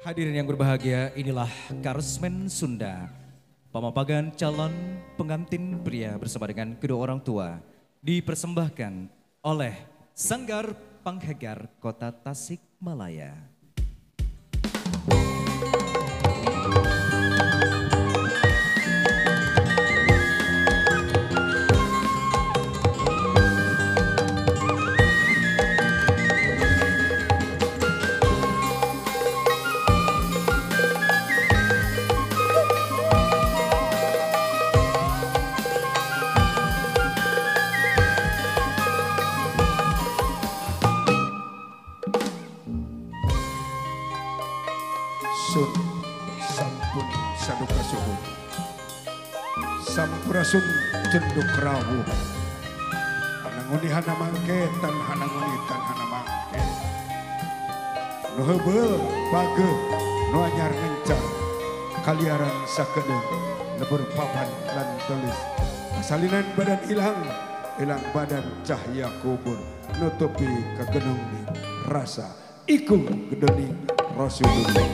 Hadirin yang berbahagia, inilah Karsmen Sunda. Pemapagan calon pengantin pria bersama dengan kedua orang tua dipersembahkan oleh Sanggar Panghegar Kota Tasikmalaya. Sun sampun saduka suhun sampurasun cenduk rawuh hananguni hana mangke tan hananguni tan hana mangke nu heubeul bageuh nu anyar ngencar kaliaran sakedeung lebur papan lan tulis asalinan badan ilang badan cahya kubur nutupi kagenung rasa iku gedening Rasulullah.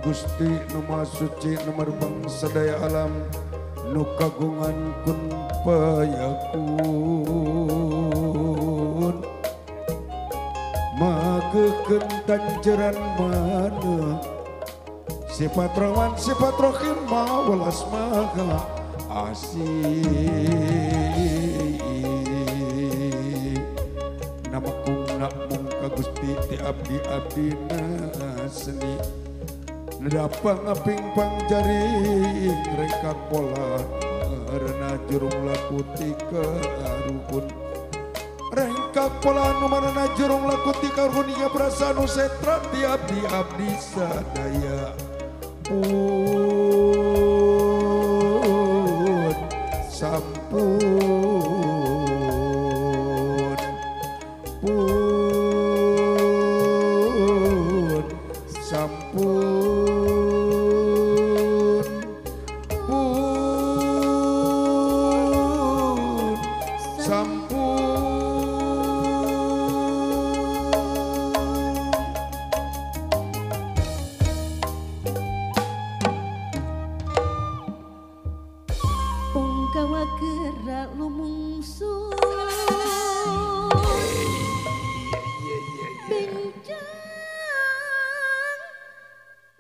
Gusti nu Maha Suci nomor bangsa daya alam nu kagungan kun payakun magekeun tanceran maneh sifat rawan sifat rohim mawelas maha asih nama kumna mung ka Gusti ti abdi-abdina seni Nedapang ngaping pangjari rekak pola Rena jurung lakuti karukun Rengkak pola numarana jurung lakuti karukun Ia berasa nu setra ti abdi-abdi sadaya Pun sampun Pun sampun Punggawa gerak lumungsu Benjang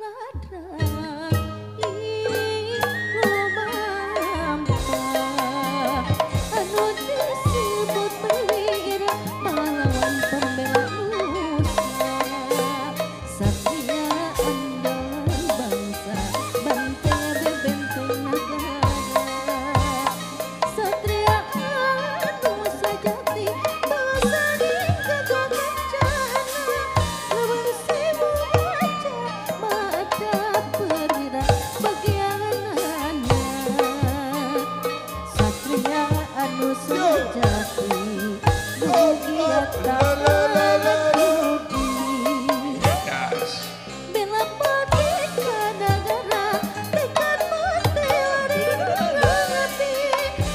ladang lumampa Anu disebut pelir pahlawan pembela nusa Satria andalan bangsa banteng benteng negara Satria anu sajati bangsa di kagok kencana Lawan sibu maca perwira bagianana Satria anu sajati mugia tak rugi Bela pati kadagara tekan mati lari hati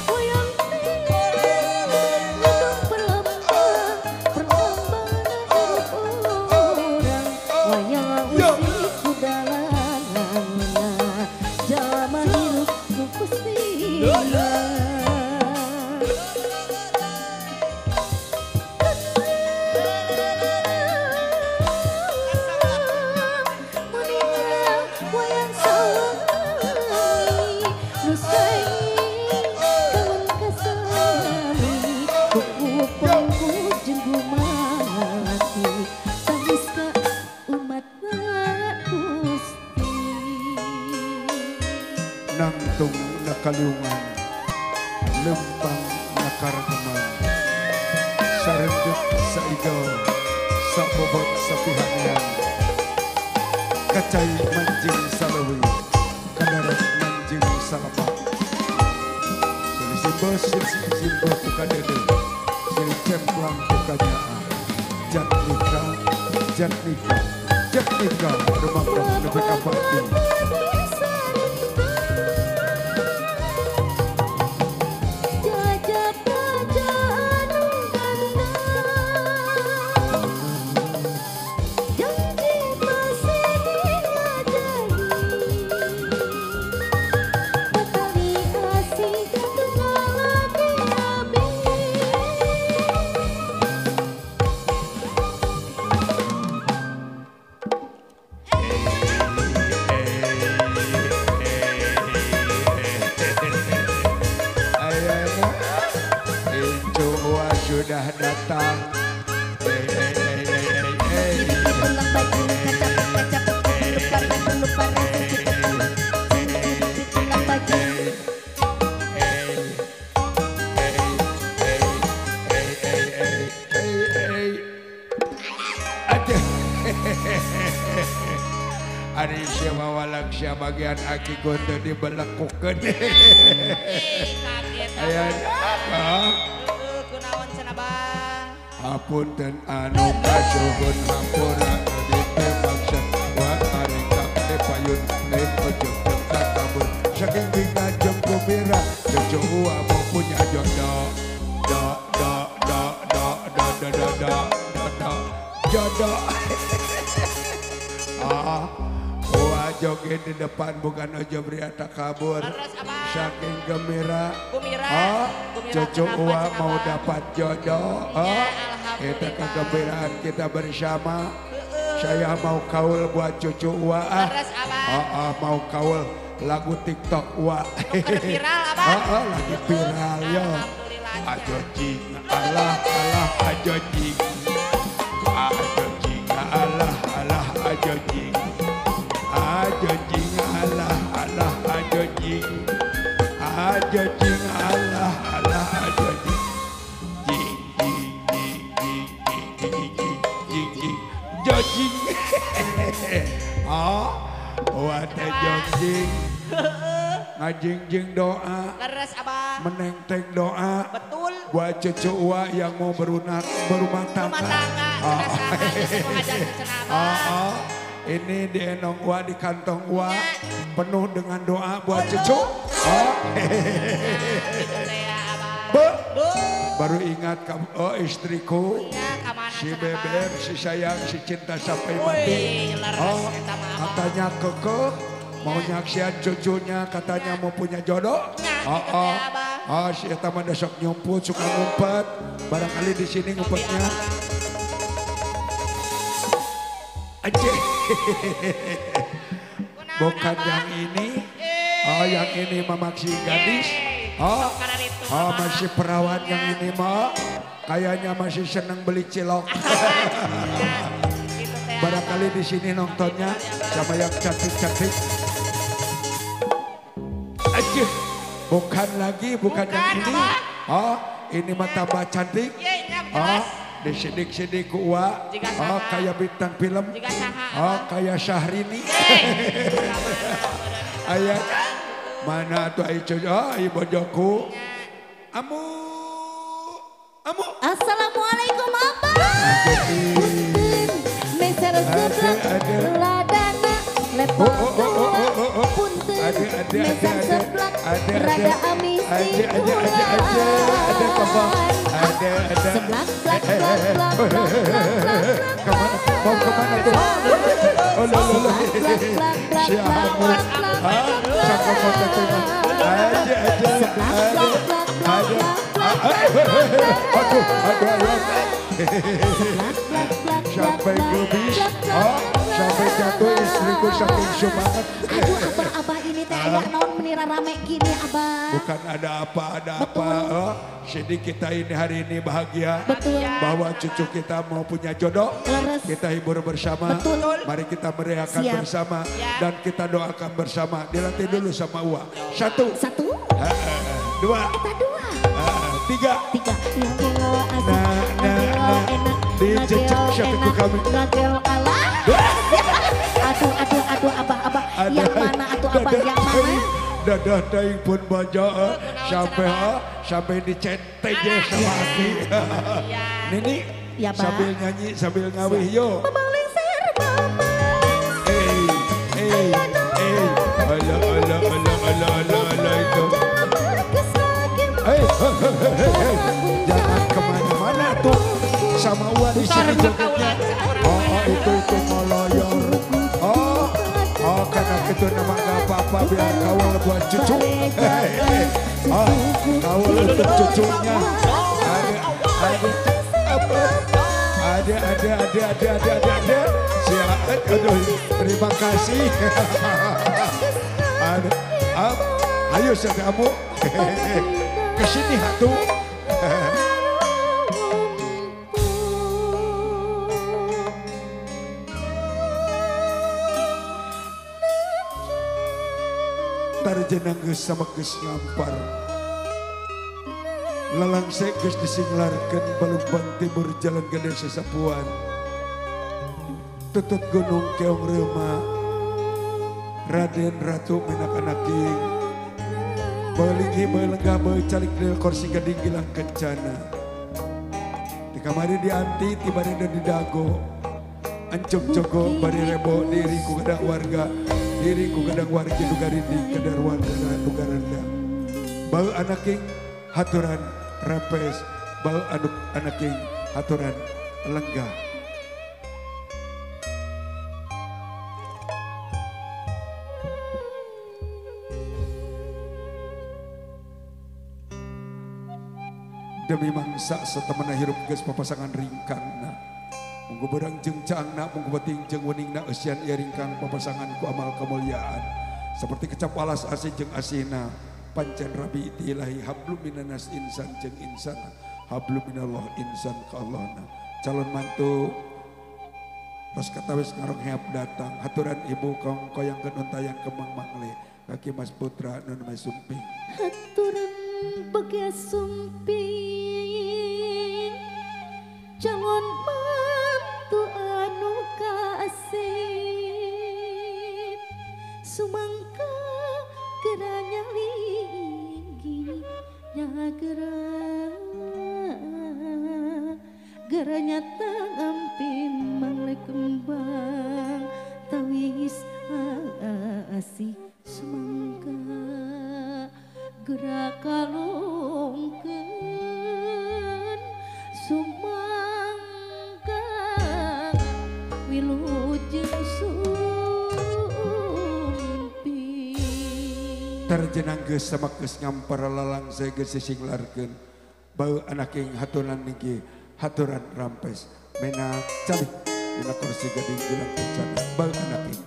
Wayang tinggal ngedung perlambang perkembangan hidup orang Wayang usik kudalanana jalma hirup nu kustina Wayang sawangi nu saing kawan kasami kuku pangku jeung gumati tangis ka umat Gusti nangtung nakaliungan lempang nakaragaman sarengget saigal sabobot sapihannya kacai mancing salawi kadarat mancing salapak sili simbol buka dede sili cemplang bukanya jatnika rumakam lebih kapati sudah datang. Pulang baju kaca lupa pulang baju. Ari siapa walak siapa bagian aki gonto dibelekukeun. Aya apa? Kunaon cenah Bang? Hapunten anu kasuhun hampura dipaksa wa ari kabeh payun nek ojo kabur saking bingga jeng gembira jodoh mau punya jodoh jodoh wah joget di depan bukan ojo beriata kabur saking gembira cucu Uwa mau dapat jodoh kita kegembiraan kita bersama saya mau kaul buat cucu Uwa mau kaul lagu TikTok Uwa lagi viral yo ajo jing Allah ajo jing Allah ajo jing Allah ajo jing Allah ajo jing jojing wate jojing ngajing doa Leres Abang. menenteng doa Betul. buat cucu Uwa yang mau berumah tangga. Ini di enong Uwa di kantong Uwa penuh dengan doa buat cucu. Baru ingat kamu, istriku, si Bebek, si sayang, si cinta sampai mati. Katanya kekeh, mau nyaksian cucunya, katanya mau punya jodoh. Si Eta mah dasok nyumput, suka ngumpet. Barangkali di sini ngumpetnya. Aje. Bukan yang ini. Yang ini memaksi gadis. Masih perawan yang ini mah. Kayaknya masih seneng beli cilok. Barangkali di sini nontonnya sama yang cantik-cantik. Aje. Bukan lagi, bukan yang ini. Ini mah tambah cantik. Disidik-sidik ku Uwa. Kayak bintang film. Kayak Syahrini. Ayat. Mana tuh ibu bojoku. Amu. Assalamualaikum Abang. Meser seblak ladana lepon punten meser seblak rada amis seblak blak Mau kemana tuh? Sampai gebis, sampai jatuh istriku saking semangat. Aduh abah ini teh aya naon menira rame gini abah. Bukan ada apa. Jadi kita ini hari ini bahagia. Betul. Bahwa cucu kita mau punya jodoh. Leres. Kita hibur bersama. Betul. Mari kita meriahkan Siap. bersama. Dan kita doakan bersama. Dilatih dulu sama Uwa. Satu. Dua. Kita dua. Tiga. Tiga. Yang enak. Dijejak syatiku kami. Ragel Allah. Aduh abah. Yang mana atuh abah yang mana? Dadah daing pun baja sampai dicenteng sama hati. Nini Ya, Pak. sambil nyanyi sambil ngawih yo. Memalingsir Ala itu. Jangan kemana-mana tuh sama Wan di sini jogetnya. Itu ngoloyor. Karena itu nama gak apa-apa biar kawal buat cucu. Kawal untuk cucunya. Ada. Silakan, aduh, terima kasih. Ayo kamu kesini hatu. Tarjenang geus sama geus ngampar. Lalang saya geus disinglarkeun Balubang Timur Jalan Gede Sesapuan. Tutut gunung keong reuma. Raden Ratu menak-anaking. Balinghi balenggah calik del kursi gading gilang kencana. Di kamari dianti tiba di dago. Ancuk jogo bari rebo diri ku kadang warga. Diri ku kadang warga dugari di kadar warga dugaranda. Bau anaking haturan rapes. Bau anaking haturan lenggah. Demi mangsa setemana hirup geus papasangan ringkangna. Munggu berang jeung caangna, munggu beting jeung weningna eusian ieu ringkang papasangan ku amal kemuliaan. Seperti kecap alas asih jeung asina, pancen rabi ti ilahi hablum minanas insan jeung insan, hablum minallah insan ka Allahna. Calon mantu pas katawis ngarong heap datang, haturan ibu kong koyangkeun untayang kemang mangle, kaki Mas Putra nun Mas Sumping. Haturan bagai sumping calon mantu anu kasih sumangka geranya linggi ya geranya tangampi mangle kembang tawis asih sumangka gerak kalungkeun sumangga wilujeng sumpi Tarjenang geus sama geus ngampar lalang saya geus sisinglarkeun bau anaking haturan niki haturan rampes mena calik dina kursi gading gilang kencana bau anaking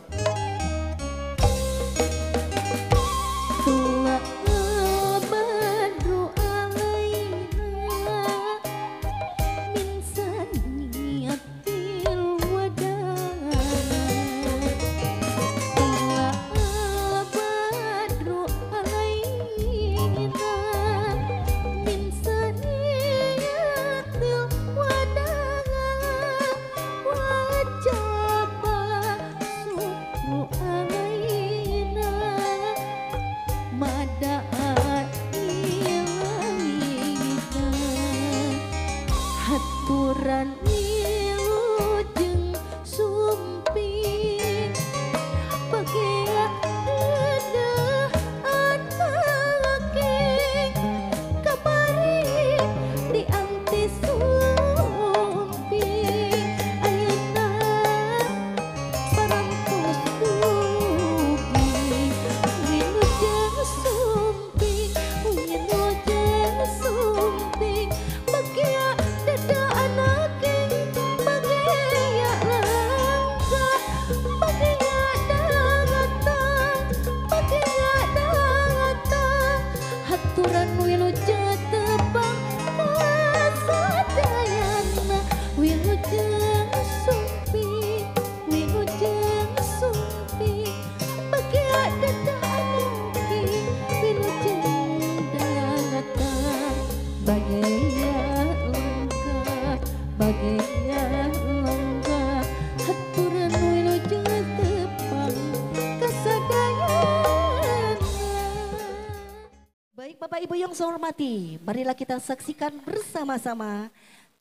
Ibu yang saya hormati, marilah kita saksikan bersama-sama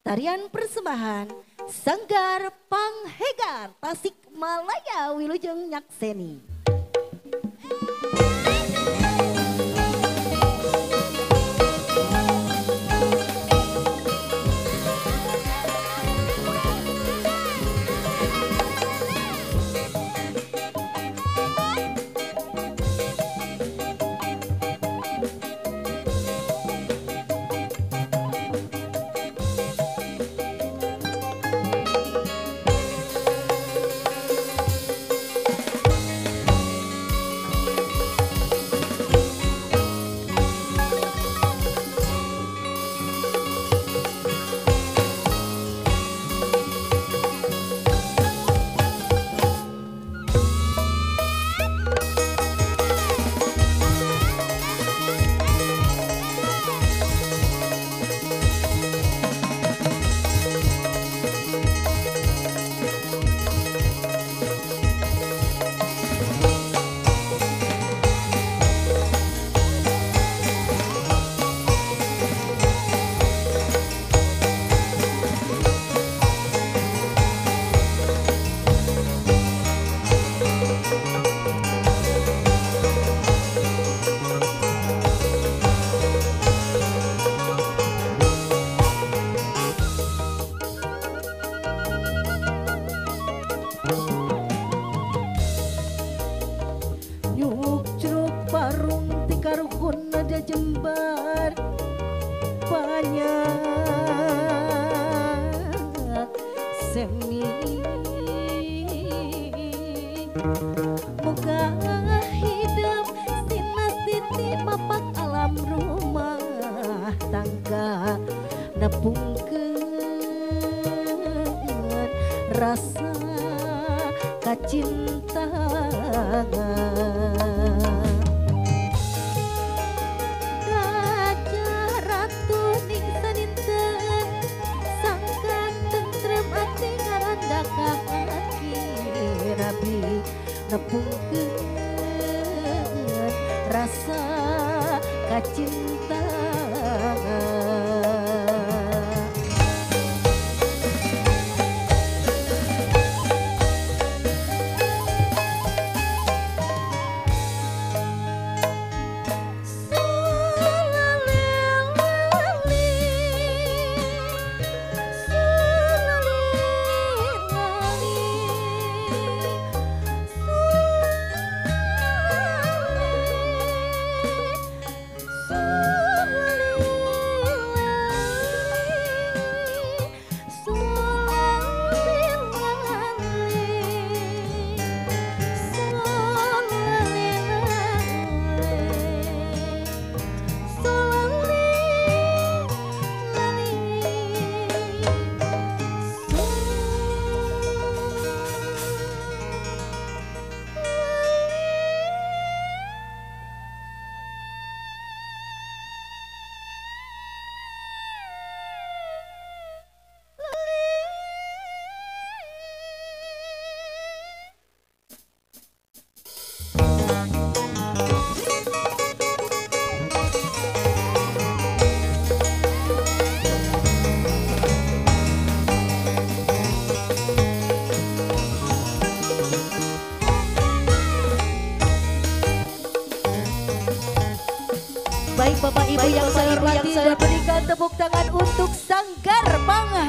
tarian persembahan Sanggar Panghegar Tasikmalaya Wilujeng Nyakseni. Yuk jeruk parung tikar hun ada jembar banyak semi moga hidup sinas titi mapak alam rumah tangga nepungkeun rasa kacintaan Raja Ratu ning sadinten sangkan tentrem ati ngaranda ka hati Rabi nepungkeun rasa kacintaan. Baik Bapak Ibu yang saya hormati dan berikan tepuk tangan untuk Sanggar Panghegar.